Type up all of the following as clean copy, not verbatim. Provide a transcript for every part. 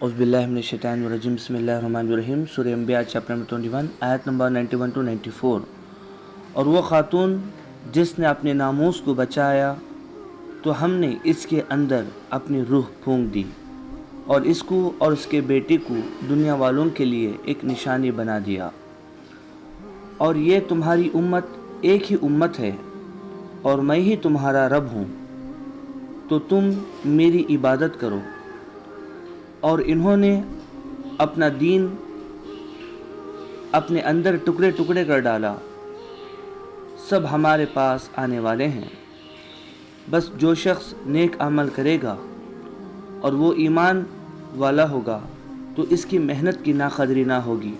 اعوذ باللہ من الشیطان الرجیم بسم اللہ الرحمن الرحیم سورہ انبیاء چیپٹر نمبر 21 آیت نمبر 91 to 94۔ اور وہ خاتون جس نے اپنے ناموس کو بچایا تو ہم نے اس کے اندر اپنی روح پھونک دی اور اس کو اور اس کے بیٹے کو دنیا والوں کے لیے ایک نشانی بنا دیا، اور یہ تمہاری امت ایک ہی امت ہے اور میں ہی تمہارا رب ہوں، تو تم میری عبادت کرو۔ اور انہوں نے اپنا دین اپنے اندر ٹکڑے ٹکڑے کر ڈالا، سب ہمارے پاس آنے والے ہیں، بس جو شخص نیک عمل کرے گا اور وہ ایمان والا ہوگا تو اس کی محنت کی ناقدری نہ ہوگی،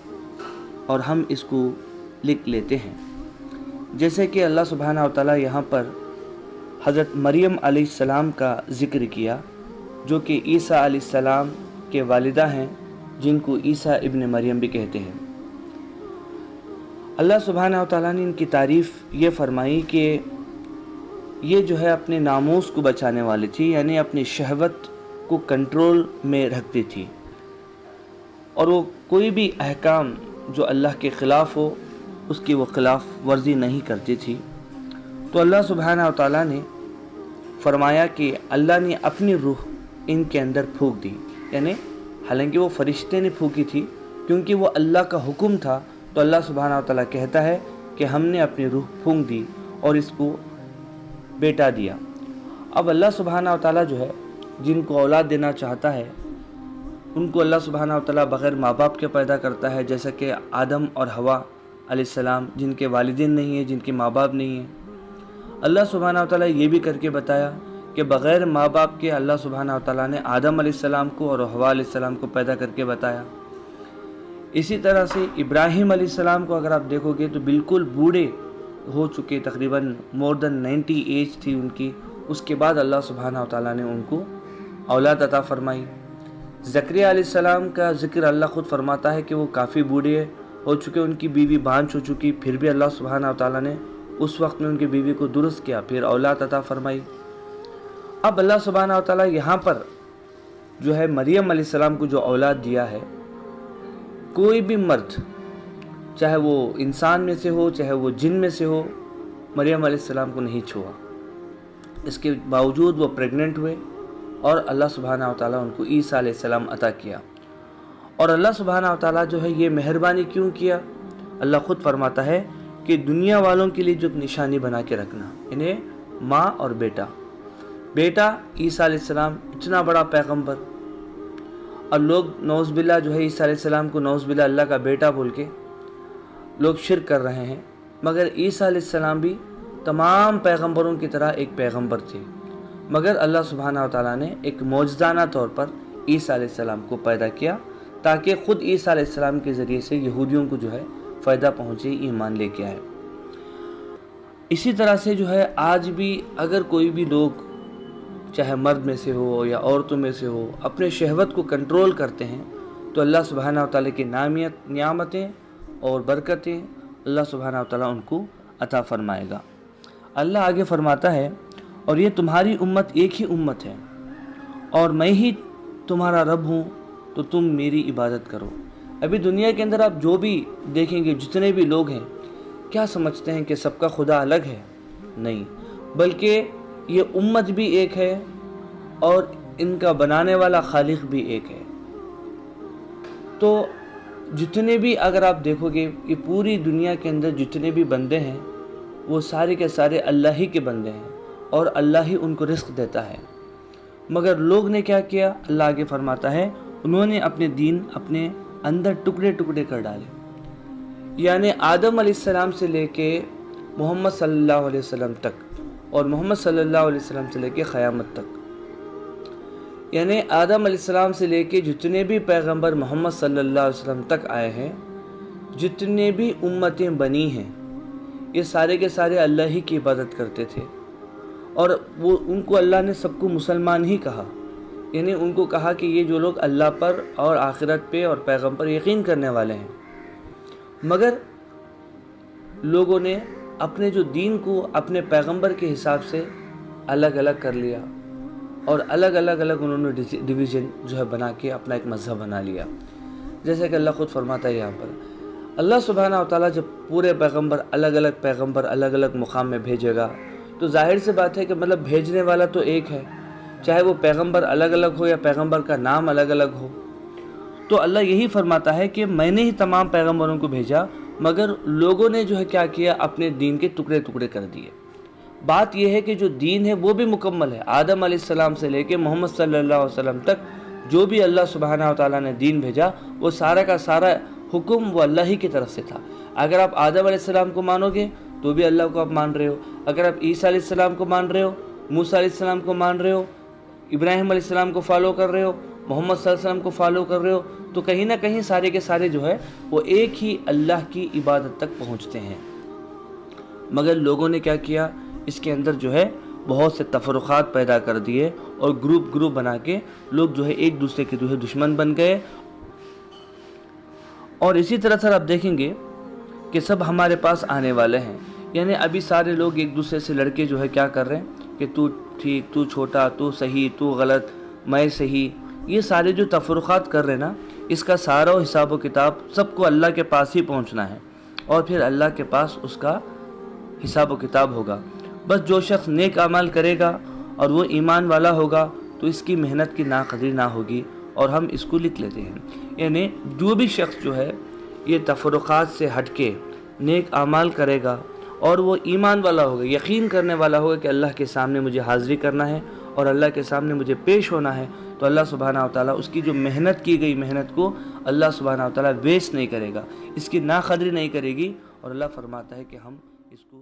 اور ہم اس کو لکھ لیتے ہیں۔ جیسے کہ اللہ سبحانہ وتعالی یہاں پر حضرت مریم علیہ السلام کا ذکر کیا، جو کہ عیسیٰ علیہ السلام کے والدہ ہیں، جن کو عیسیٰ ابن مریم بھی کہتے ہیں۔ اللہ سبحانہ وتعالی نے ان کی تعریف یہ فرمائی کہ یہ جو ہے اپنے ناموس کو بچانے والی تھی، یعنی اپنی شہوت کو کنٹرول میں رکھتی تھی، اور وہ کوئی بھی احکام جو اللہ کے خلاف ہو اس کی وہ خلاف ورزی نہیں کرتی تھی۔ تو اللہ سبحانہ وتعالی نے فرمایا کہ اللہ نے اپنی روح ان کے اندر پھونک دی، یعنی حالانکہ وہ فرشتے نے پھونکی تھی، کیونکہ وہ اللہ کا حکم تھا، تو اللہ سبحانہ وتعالی کہتا ہے کہ ہم نے اپنی روح پھونک دی اور اس کو بیٹا دیا۔ اب اللہ سبحانہ وتعالی جو ہے جن کو اولاد دینا چاہتا ہے ان کو اللہ سبحانہ وتعالی بغیر ماں باپ کے پیدا کرتا ہے، جیسا کہ آدم اور حوا علیہ السلام، جن کے والدین نہیں ہیں، جن کے ماں باپ نہیں ہیں۔ اللہ سبحانہ وتعالی یہ بھی کر کے بتایا کہ بغیر ماں باپ کے اللہ سبحانہ وتعالی نے آدم علیہ السلام کو اور حوا علیہ السلام کو پیدا کر کے بتایا۔ اسی طرح سے ابراہیم علیہ السلام کو اگر آپ دیکھو گے تو بالکل بوڑھے ہو چکے، تقریباً مور دین 90 ایج تھی ان کی، اس کے بعد اللہ سبحانہ وتعالی نے ان کو اولاد عطا فرمائی۔ زکریا علیہ السلام کا ذکر اللہ خود فرماتا ہے کہ وہ کافی بوڑھے ہو چکے، ان کی بیوی بانجھ ہو چکی، پھر بھی اللہ سبحانہ وتعالی نے اس وقت میں ان کی بیوی کو درست کیا، پھر اولاد عطا فرمائی۔ اب اللہ سبحانہ وتعالی یہاں پر جو ہے مریم علیہ السلام کو جو اولاد دیا ہے، کوئی بھی مرد چاہے وہ انسان میں سے ہو چاہے وہ جن میں سے ہو، مریم علیہ السلام کو نہیں چھوا۔ اس کے باوجود وہ پریگننٹ ہوئے اور اللہ سبحانہ وتعالی ان کو عیسیٰ علیہ السلام عطا کیا۔ اور اللہ سبحانہ وتعالی جو ہے یہ مہربانی کیوں کیا؟ اللہ خود فرماتا ہے کہ دنیا والوں کے لیے جو نشانی بنا کے رکھنا، انہیں ماں اور بیٹا عیسیٰ علیہ السلام اتنا بڑا پیغمبر، اور لوگ نعوذ باللہ جو ہے عیسیٰ علیہ السلام کو نعوذ باللہ اللہ کا بیٹا بول کے لوگ شرک کر رہے ہیں، مگر عیسیٰ علیہ السلام بھی تمام پیغمبروں کی طرح ایک پیغمبر تھے، مگر اللہ سبحانہ وتعالی نے ایک معجزانہ طور پر عیسیٰ علیہ السلام کو پیدا کیا تاکہ خود عیسیٰ علیہ السلام کے ذریعے سے یہودیوں کو جو ہے فائدہ پہنچے، ایمان لے کے آئے۔ اسی طرح سے جو ہے آج بھی اگر کوئی بھی لوگ چاہے مرد میں سے ہو یا عورتوں میں سے ہو اپنے شہوت کو کنٹرول کرتے ہیں تو اللہ سبحانہ وتعالی کی نعمتیں اور برکتیں اللہ سبحانہ وتعالی ان کو عطا فرمائے گا۔ اللہ آگے فرماتا ہے اور یہ تمہاری امت ایک ہی امت ہے اور میں ہی تمہارا رب ہوں، تو تم میری عبادت کرو۔ ابھی دنیا کے اندر آپ جو بھی دیکھیں گے، جتنے بھی لوگ ہیں، کیا سمجھتے ہیں کہ سب کا خدا الگ ہے؟ نہیں، بلکہ یہ امت بھی ایک ہے اور ان کا بنانے والا خالق بھی ایک ہے۔ تو جتنے بھی اگر آپ دیکھو گے کہ پوری دنیا کے اندر جتنے بھی بندے ہیں وہ سارے کے سارے اللہ ہی کے بندے ہیں اور اللہ ہی ان کو رزق دیتا ہے، مگر لوگ نے کیا کیا؟ اللہ آگے فرماتا ہے انہوں نے اپنے دین اپنے اندر ٹکڑے ٹکڑے کر ڈالے، یعنی آدم علیہ السلام سے لے کے محمد صلی اللہ علیہ وسلم تک اور محمد صلی اللہ علیہ وسلم سے لے کے قیامت تک، یعنی آدم علیہ السلام سے لے کے جتنے بھی پیغمبر محمد صلی اللہ علیہ وسلم تک آئے ہیں، جتنے بھی امتیں بنی ہیں، یہ سارے کے سارے اللہ ہی کی عبادت کرتے تھے، اور وہ ان کو اللہ نے سب کو مسلمان ہی کہا، یعنی ان کو کہا کہ یہ جو لوگ اللہ پر اور آخرت پہ اور پیغمبر پر یقین کرنے والے ہیں، مگر لوگوں نے اپنے جو دین کو اپنے پیغمبر کے حساب سے الگ الگ کر لیا، اور الگ الگ انہوں نے ڈویژن جو ہے بنا کے اپنا ایک مذہب بنا لیا. جیسا کہ اللہ خود فرماتا ہے یہاں پر، اللہ سبحانہ و تعالیٰ جب پورے پیغمبر الگ الگ مقام میں بھیجے گا تو ظاہر سی بات ہے کہ مطلب بھیجنے والا تو ایک ہے، چاہے وہ پیغمبر الگ الگ ہو یا پیغمبر کا نام الگ الگ ہو. تو اللہ یہی فرماتا ہے کہ میں نے ہی تمام پیغمبروں کو بھیجا، مگر لوگوں نے جو ہے کیا کیا، اپنے دین کے ٹکڑے ٹکڑے کر دیے. بات یہ ہے کہ جو دین ہے وہ بھی مکمل ہے. آدم علیہ السلام سے لے کے محمد صلی اللہ علیہ وسلم تک جو بھی اللہ سبحانہ و تعالیٰ نے دین بھیجا وہ سارا کا سارا حکم وہ اللہ ہی کی طرف سے تھا. اگر آپ آدم علیہ السلام کو مانو گے تو بھی اللہ کو آپ مان رہے ہو، اگر آپ عیسیٰ علیہ السلام کو مان رہے ہو، موسیٰ علیہ السلام کو مان رہے ہو، ابراہیم علیہ السلام کو فالو کر رہے ہو، محمد صلی اللہ علیہ وسلم کو فالو کر رہے ہو، تو کہیں نہ کہیں سارے کے سارے جو ہے وہ ایک ہی اللہ کی عبادت تک پہنچتے ہیں. مگر لوگوں نے کیا کیا، اس کے اندر جو ہے بہت سے تفرقات پیدا کر دیے اور گروپ بنا کے لوگ جو ہے ایک دوسرے کے جو ہے دشمن بن گئے. اور اسی طرح سر آپ دیکھیں گے کہ سب ہمارے پاس آنے والے ہیں، یعنی ابھی سارے لوگ ایک دوسرے سے لڑکے جو ہے کیا کر رہے ہیں کہ تو ٹھیک، تو چھوٹا، تو صحیح، تو غلط، میں صحیح، یہ سارے جو تفرقات کر رہے ہیں نا، اس کا سارا حساب و کتاب سب کو اللہ کے پاس ہی پہنچنا ہے اور پھر اللہ کے پاس اس کا حساب و کتاب ہوگا. بس جو شخص نیک اعمال کرے گا اور وہ ایمان والا ہوگا تو اس کی محنت کی ناقدری نہ ہوگی اور ہم اس کو لکھ لیتے ہیں. یعنی جو بھی شخص جو ہے یہ تفرقات سے ہٹ کے نیک اعمال کرے گا اور وہ ایمان والا ہوگا، یقین کرنے والا ہوگا کہ اللہ کے سامنے مجھے حاضری کرنا ہے اور اللہ کے سامنے مجھے پیش ہونا ہے، تو اللہ سبحانہ و تعالیٰ اس کی جو محنت کی گئی محنت کو اللہ سبحانہ و تعالیٰ ویسٹ نہیں کرے گا، اس کی ناقدری نہیں کرے گی، اور اللہ فرماتا ہے کہ ہم اس کو